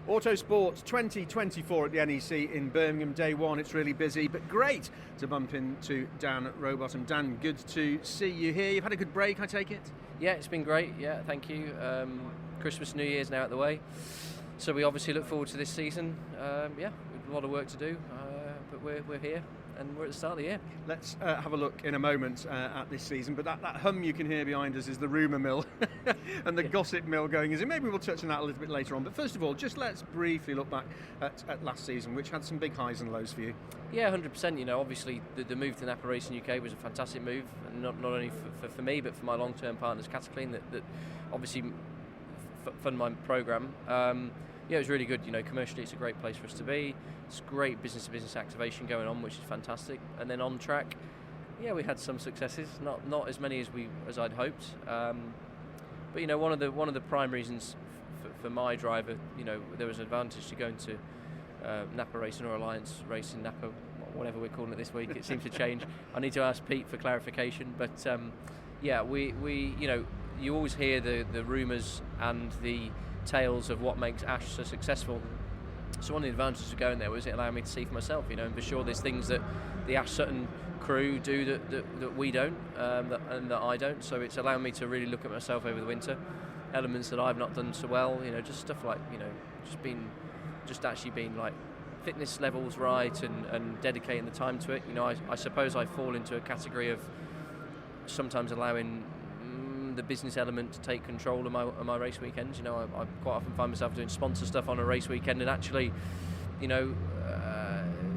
Autosport 2024 at the NEC in Birmingham, day one. It's really busy, but great to bump into Dan at Rowbottom. Dan, good to see you here. You've had a good break, I take it? Yeah, it's been great. Yeah, thank you. Christmas, New Year's now out the way, so we obviously look forward to this season. Yeah, a lot of work to do, but we're here and we're at the start of the year. Let's have a look in a moment at this season, but that hum you can hear behind us is the rumour mill and the gossip mill going. Maybe we'll touch on that a little bit later on, but first of all, just let's briefly look back at last season, which had some big highs and lows for you. Yeah, 100%. You know, obviously the move to Napa Racing UK was a fantastic move, and not only for me, but for my long-term partners, Cataclean, that obviously fund my programme. Yeah, it was really good. You know, commercially, it's a great place for us to be. It's great business-to-business activation going on, which is fantastic. And then on track, yeah, we had some successes. Not as many as I'd hoped. But you know, one of the prime reasons for my driver, you know, there was an advantage to going to Napa Racing or Alliance Racing, Napa, whatever we're calling it this week. It seems to change. I need to ask Pete for clarification. But yeah, we you know, you always hear the rumours and the tales of what makes Ash so successful. So one of the advantages of going there was it allowed me to see for myself, you know, and for sure there's things that the Ash Sutton crew do that we don't, and that I don't. So it's allowed me to really look at myself over the winter, elements that I've not done so well, you know, just stuff like, you know, just actually being like fitness levels right and dedicating the time to it. You know, I suppose I fall into a category of sometimes allowing the business element to take control of my race weekends. You know, I quite often find myself doing sponsor stuff on a race weekend, and actually, you know,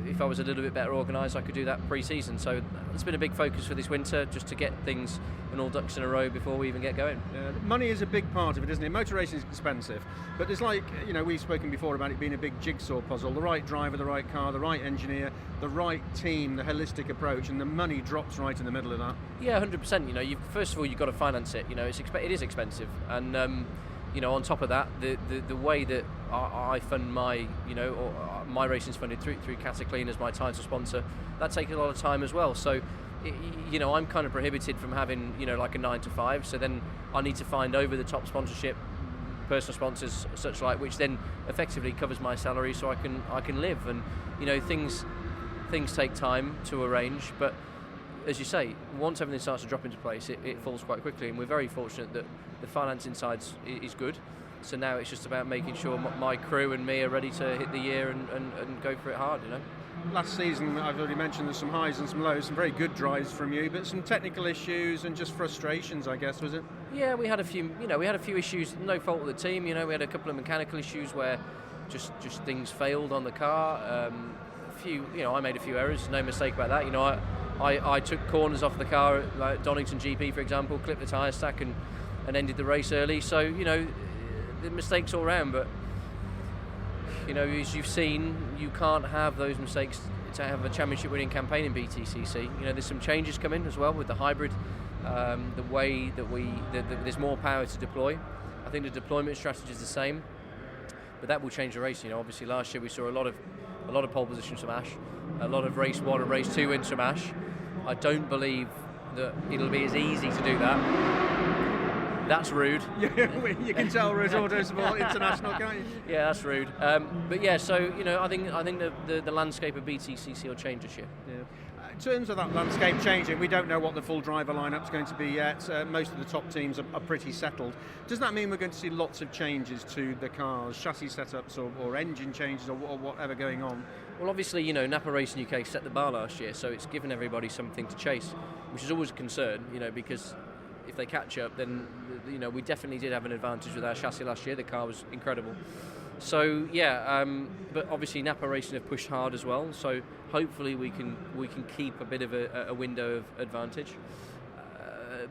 if I was a little bit better organised, I could do that pre-season. So it's been a big focus for this winter, just to get things and all ducks in a row before we even get going. Money is a big part of it, isn't it? Motor racing is expensive, but there's, like, you know, we've spoken before about it being a big jigsaw puzzle. The right driver, the right car, the right engineer, the right team, the holistic approach, and the money drops right in the middle of that. Yeah, 100%. You know, first of all, you've got to finance it. You know, it is expensive, and you know, on top of that, the way that I fund my, you know, or my racing's funded through Cataclean as my title sponsor, that takes a lot of time as well. So, you know, I'm kind of prohibited from having, you know, like a 9 to 5. So then I need to find over the top sponsorship, personal sponsors, such like, which then effectively covers my salary, so I can live. And you know, things take time to arrange, but as you say, once everything starts to drop into place, it falls quite quickly, and we're very fortunate that the financing side is good. So now it's just about making sure my crew and me are ready to hit the year and go for it hard, you know. Last season, I've already mentioned, there's some highs and some lows, some very good drives from you, but some technical issues and just frustrations, I guess, was it? Yeah, we had a few issues, no fault of the team. You know, we had a couple of mechanical issues where just things failed on the car. You know, I made a few errors, no mistake about that. You know, I took corners off the car, like Donington GP, for example, clipped the tyre stack and ended the race early. So, you know, the mistakes all round, but, you know, as you've seen, you can't have those mistakes to have a championship winning campaign in BTCC. You know, there's some changes coming as well with the hybrid, the way that there's more power to deploy. I think the deployment strategy is the same, but that will change the race. You know, obviously last year we saw a lot of pole positions from Ash, a lot of race 1 and race 2 wins from Ash. I don't believe that it'll be as easy to do that. That's rude. Yeah, you can tell we're at Autosport International, can't you? Yeah, that's rude. But yeah, so, you know, I think the landscape of BTCC will change this year. Yeah. In terms of that landscape changing, we don't know what the full driver lineup's going to be yet. Most of the top teams are pretty settled. Does that mean we're going to see lots of changes to the cars, chassis setups, or engine changes, or whatever going on? Well, obviously, you know, Napa Racing UK set the bar last year, so it's given everybody something to chase, which is always a concern, you know, because if they catch up, then, you know, we definitely did have an advantage with our chassis last year. The car was incredible. So yeah, but obviously Napa Racing have pushed hard as well. So hopefully we can keep a bit of a window of advantage.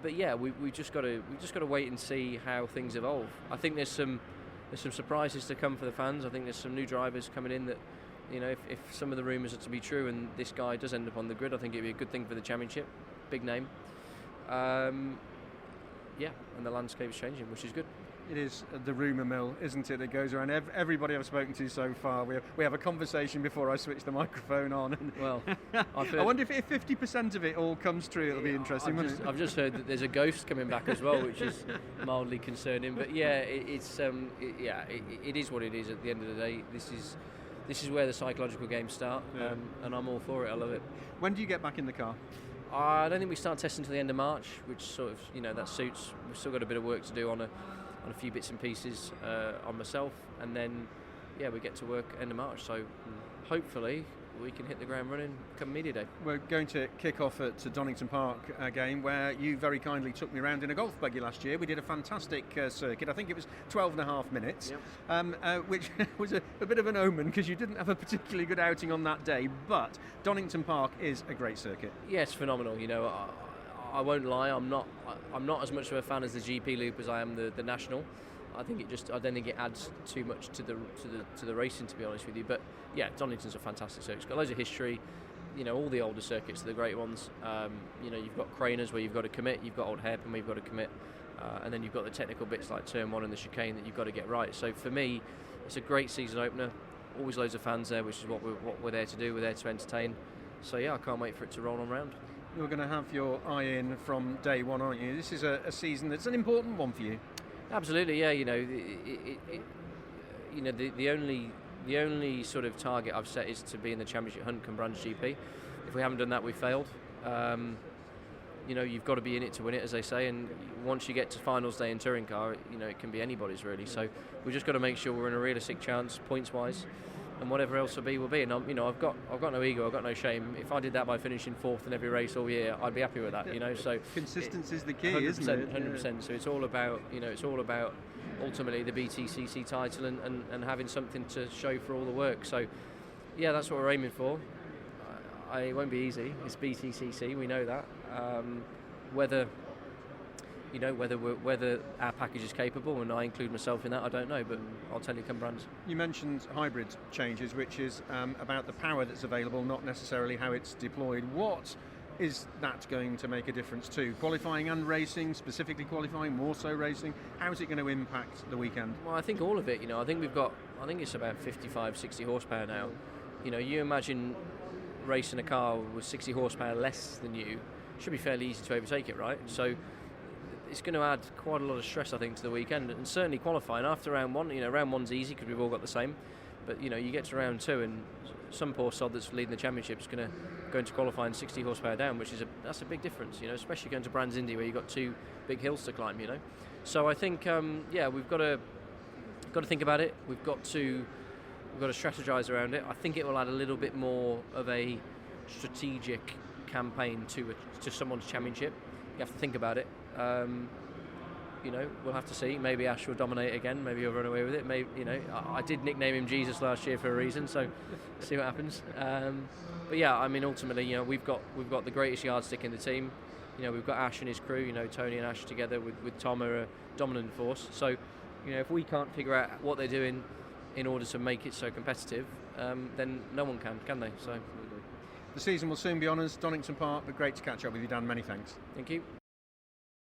But yeah, we just got to wait and see how things evolve. I think there's some surprises to come for the fans. I think there's some new drivers coming in that, you know, if some of the rumours are to be true and this guy does end up on the grid, I think it'd be a good thing for the championship. Big name. Yeah, and the landscape's changing, which is good. It is the rumour mill, isn't it? That goes around everybody I've spoken to so far. We have a conversation before I switch the microphone on. And Well, I wonder if 50% of it all comes true. It'll be interesting, won't it? I've just heard that there's a ghost coming back as well, which is mildly concerning. But yeah, it is what it is. At the end of the day, this is where the psychological games start, and I'm all for it. I love it. When do you get back in the car? I don't think we start testing until the end of March, which sort of, that suits. We've still got a bit of work to do on a few bits and pieces on myself, and then we get to work end of March. So hopefully we can hit the ground running come media day. We're going to kick off at Donington Park game, where you very kindly took me around in a golf buggy last year. We did a fantastic circuit. I think it was 12.5 minutes, which was a bit of an omen because you didn't have a particularly good outing on that day. But Donington Park is a great circuit. Yes, phenomenal. I won't lie. I'm not as much of a fan as the GP loop as I am the national. I don't think it adds too much to the racing, to be honest with you. But yeah, Donington's a fantastic circuit. It's got loads of history. All the older circuits are the great ones. You've got Craners where you've got to commit. You've got Old Hairpin where you've got to commit, and then you've got the technical bits like Turn 1 and the chicane that you've got to get right. So for me, it's a great season opener. Always loads of fans there, which is what we're there to do. We're there to entertain. So yeah, I can't wait for it to roll on round. You're going to have your eye in from day one, aren't you? This is a season that's an important one for you. Absolutely, yeah. The only sort of target I've set is to be in the championship hunt come Brands GP. If we haven't done that, we failed. You've got to be in it to win it, as they say. And once you get to finals day in touring car, it can be anybody's really. So we've just got to make sure we're in a realistic chance points wise. And whatever else will be. And I've got no ego, I've got no shame. If I did that by finishing fourth in every race all year, I'd be happy with that. So consistency is the key, 100%, isn't it? 100%. So it's all about ultimately the BTCC title and having something to show for all the work. So yeah, that's what we're aiming for. It won't be easy. It's BTCC, we know that. Whether our package is capable, and I include myself in that, I don't know, but I'll tell you come Brands. You mentioned hybrid changes, which is about the power that's available, not necessarily how it's deployed. What is that going to make a difference to? Qualifying and racing, specifically qualifying, more so racing? How is it going to impact the weekend? Well, I think all of it. I think it's about 55, 60 horsepower now. You imagine racing a car with 60 horsepower less than you, should be fairly easy to overtake it, right? So it's going to add quite a lot of stress, I think, to the weekend, and certainly qualifying after round one. Round one's easy because we've all got the same, but you get to round two, and some poor sod that's leading the championship is going to go into qualifying 60 horsepower down, that's a big difference. Especially going to Brands Indy where you've got two big hills to climb. So I think we've got to think about it. We've got to strategise around it. I think it will add a little bit more of a strategic campaign to someone's championship. You have to think about it. We'll have to see. Maybe Ash will dominate again. Maybe he'll run away with it. Maybe I did nickname him Jesus last year for a reason. So see what happens. But yeah, ultimately, we've got the greatest yardstick in the team. We've got Ash and his crew. Tony and Ash together with Tom are a dominant force. So if we can't figure out what they're doing in order to make it so competitive, then no one can they? So the season will soon be on us, Donington Park. But great to catch up with you, Dan. Many thanks. Thank you.